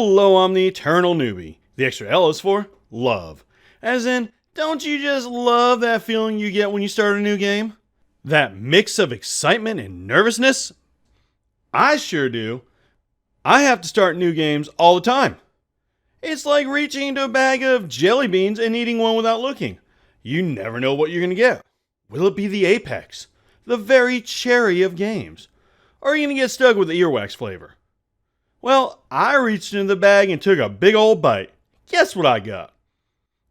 Hello, I'm the Eternal Newbie. The extra L is for love. As in, don't you just love that feeling you get when you start a new game? That mix of excitement and nervousness? I sure do. I have to start new games all the time. It's like reaching into a bag of jelly beans and eating one without looking. You never know what you're going to get. Will it be the apex? The very cherry of games? Or are you going to get stuck with the earwax flavor? Well, I reached into the bag and took a big old bite. Guess what I got?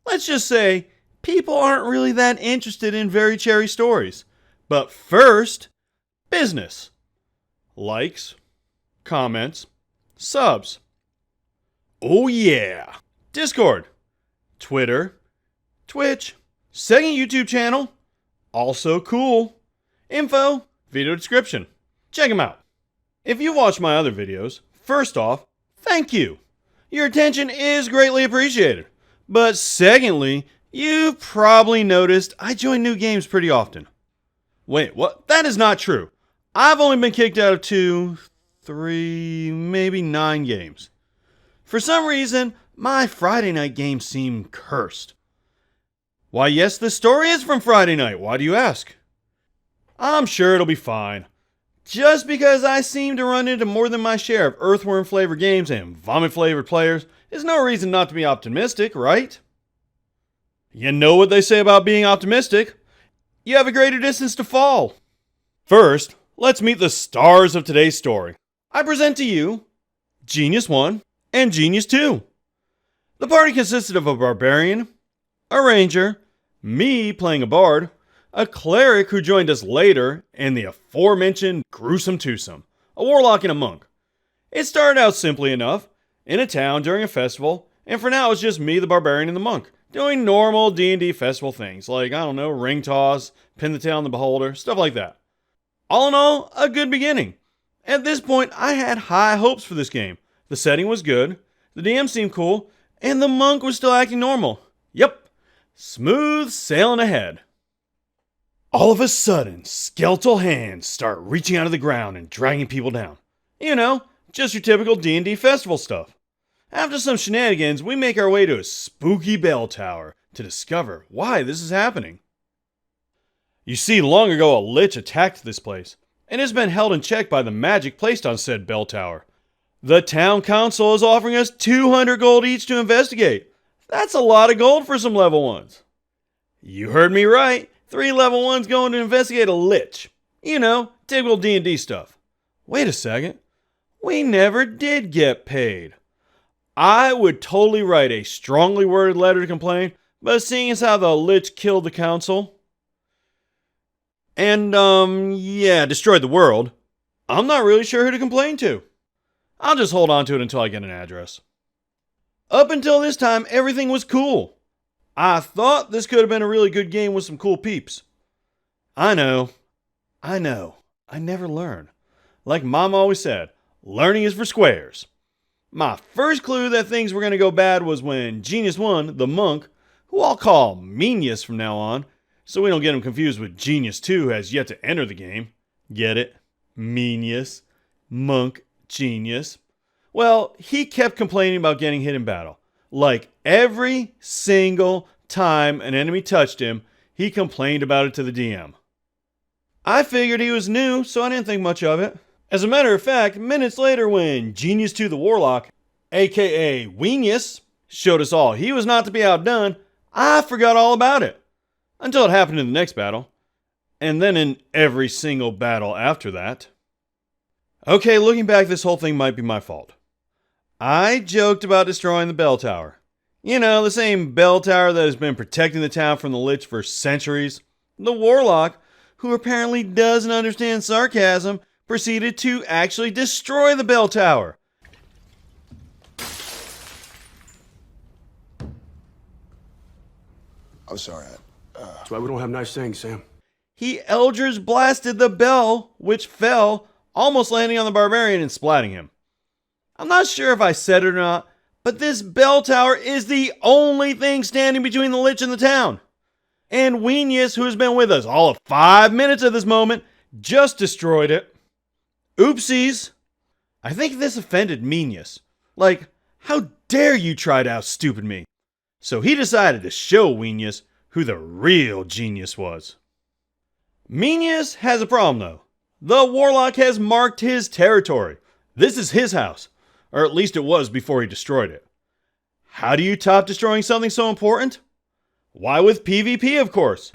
Let's just say, people aren't really that interested in very cherry stories. But first, business. Likes, comments, subs. Oh yeah! Discord, Twitter, Twitch, second YouTube channel, also cool. Info, video description. Check them out. If you watch my other videos, first off, thank you. Your attention is greatly appreciated. But secondly, you've probably noticed I join new games pretty often. Wait, what? That is not true. I've only been kicked out of 2, 3, maybe 9 games. For some reason, my Friday night games seem cursed. Why, yes, the story is from Friday night. Why do you ask? I'm sure it'll be fine. Just because I seem to run into more than my share of earthworm-flavored games and vomit-flavored players is no reason not to be optimistic, right? You know what they say about being optimistic. You have a greater distance to fall. First, let's meet the stars of today's story. I present to you Genius 1 and Genius 2. The party consisted of a barbarian, a ranger, me playing a bard, a cleric who joined us later, and the aforementioned gruesome twosome, a warlock and a monk. It started out simply enough, in a town during a festival, and for now it's just me, the barbarian, and the monk, doing normal D&D festival things, like, I don't know, ring toss, pin the tail on the beholder, stuff like that. All in all, a good beginning. At this point, I had high hopes for this game. The setting was good, the DM seemed cool, and the monk was still acting normal. Yep, smooth sailing ahead. All of a sudden, skeletal hands start reaching out of the ground and dragging people down. You know, just your typical D&D festival stuff. After some shenanigans, we make our way to a spooky bell tower to discover why this is happening. You see, long ago a lich attacked this place, and has been held in check by the magic placed on said bell tower. The town council is offering us 200 gold each to investigate. That's a lot of gold for some level 1s. You heard me right. 3 level 1s going to investigate a lich. You know, typical D&D stuff. Wait a second. We never did get paid. I would totally write a strongly worded letter to complain, but seeing as how the lich killed the council and, destroyed the world, I'm not really sure who to complain to. I'll just hold on to it until I get an address. Up until this time, everything was cool. I thought this could have been a really good game with some cool peeps. I know. I never learn. Like Mom always said, learning is for squares. My first clue that things were going to go bad was when Genius 1, the monk, who I'll call Meanius from now on, so we don't get him confused with Genius 2 who has yet to enter the game. Get it? Meanius, monk, genius. Well, he kept complaining about getting hit in battle. Like every single time an enemy touched him, he complained about it to the DM. I figured he was new, so I didn't think much of it. As a matter of fact, minutes later when Genius 2 the Warlock, aka Weenius, showed us all he was not to be outdone, I forgot all about it. Until it happened in the next battle. And then in every single battle after that. Okay, looking back, this whole thing might be my fault. I joked about destroying the bell tower. You know, the same bell tower that has been protecting the town from the lich for centuries. The warlock, who apparently doesn't understand sarcasm, proceeded to actually destroy the bell tower. I'm sorry. That's why we don't have nice things, Sam. He Eldritch blasted the bell, which fell, almost landing on the barbarian and splatting him. I'm not sure if I said it or not, but this bell tower is the only thing standing between the lich and the town. And Weenius, who has been with us all of 5 minutes at this moment, just destroyed it. Oopsies. I think this offended Meanius. Like, How dare you try to outstupid me? So he decided to show Weenius who the real genius was. Meenius has a problem though. The Warlock has marked his territory. This is his house, or at least it was before he destroyed it. How do you top destroying something so important? Why, with PvP, of course.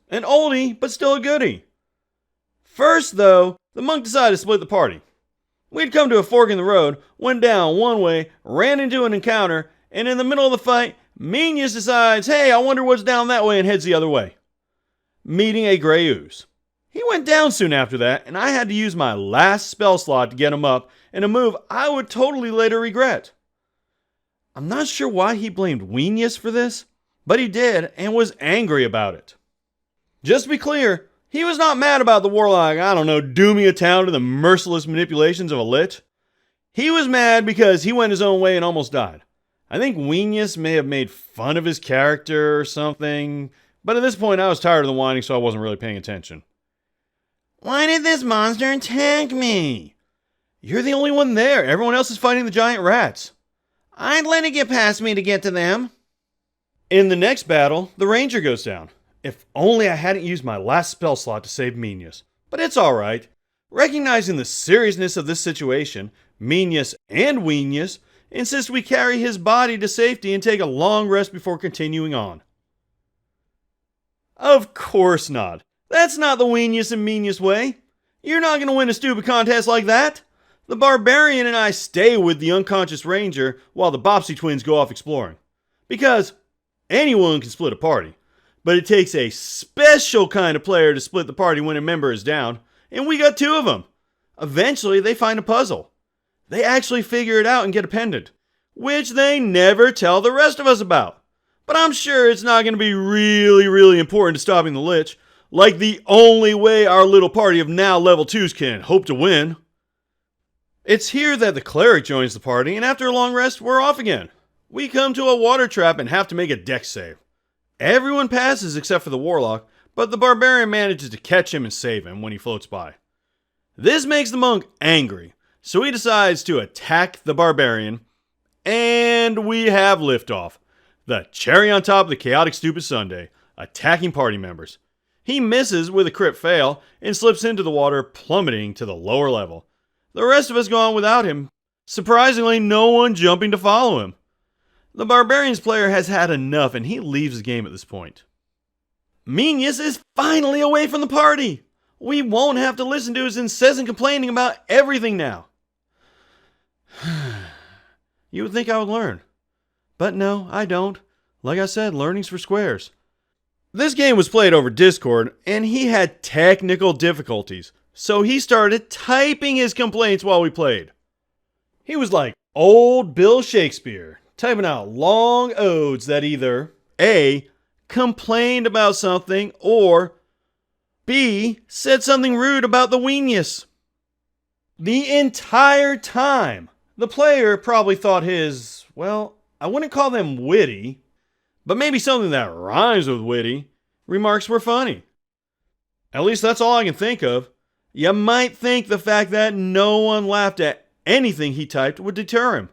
An oldie, but still a goodie. First, though, the monk decided to split the party. We'd come to a fork in the road, went down one way, ran into an encounter, and in the middle of the fight, Meenius decides, hey, I wonder what's down that way, and heads the other way, meeting a gray ooze. He went down soon after that, and I had to use my last spell slot to get him up, in a move I would totally later regret. I'm not sure why he blamed Weenius for this, but he did, and was angry about it. Just to be clear, he was not mad about the Warlock, dooming a town to the merciless manipulations of a lich. He was mad because he went his own way and almost died. I think Weenius may have made fun of his character or something, but at this point I was tired of the whining, so I wasn't really paying attention. Why did this monster attack me? You're the only one there. Everyone else is fighting the giant rats. I'd let it get past me to get to them. In the next battle, the ranger goes down. If only I hadn't used my last spell slot to save Meenius. But it's alright. Recognizing the seriousness of this situation, Meenius and Weenius insist we carry his body to safety and take a long rest before continuing on. Of course not. That's not the Weenius and Meenius way. You're not going to win a stupid contest like that. The barbarian and I stay with the unconscious ranger while the Bopsy twins go off exploring. Because anyone can split a party. But it takes a special kind of player to split the party when a member is down, and we got two of them. Eventually, they find a puzzle. They actually figure it out and get a pendant, which they never tell the rest of us about. But I'm sure it's not going to be really important to stopping the lich, like the only way our little party of now level 2s can hope to win. It's here that the cleric joins the party, and after a long rest, we're off again. We come to a water trap and have to make a dex save. Everyone passes except for the Warlock, but the barbarian manages to catch him and save him when he floats by. This makes the monk angry, so he decides to attack the barbarian, and we have liftoff. The cherry on top of the chaotic stupid Sunday, attacking party members. He misses with a crit fail and slips into the water, plummeting to the lower level. The rest of us go on without him, surprisingly no one jumping to follow him. The Barbarian's player has had enough and he leaves the game at this point. Meenius is finally away from the party! We won't have to listen to his incessant complaining about everything now. You would think I would learn. But no, I don't. Like I said, learning's for squares. This game was played over Discord and he had technical difficulties, so he started typing his complaints while we played. He was like old Bill Shakespeare, typing out long odes that either A, complained about something, or B, said something rude about the Weenius. The entire time, the player probably thought his, well, I wouldn't call them witty, but maybe something that rhymes with witty, remarks were funny. At least that's all I can think of. You might think the fact that no one laughed at anything he typed would deter him.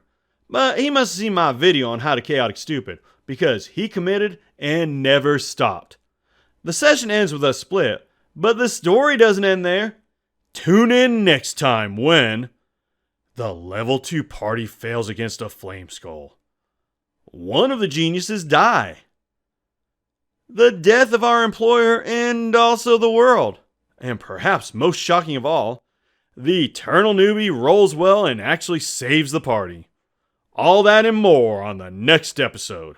But he must have seen my video on how to chaotic stupid, because he committed and never stopped. The session ends with us split, but the story doesn't end there. Tune in next time when the level 2 party fails against a flame skull. One of the geniuses die. The death of our employer and also the world. And perhaps most shocking of all, the Eternal Newbie rolls well and actually saves the party. All that and more on the next episode.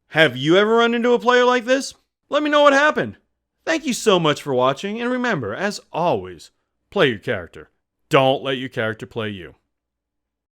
Have you ever run into a player like this? Let me know what happened. Thank you so much for watching, and remember, as always, play your character. Don't let your character play you.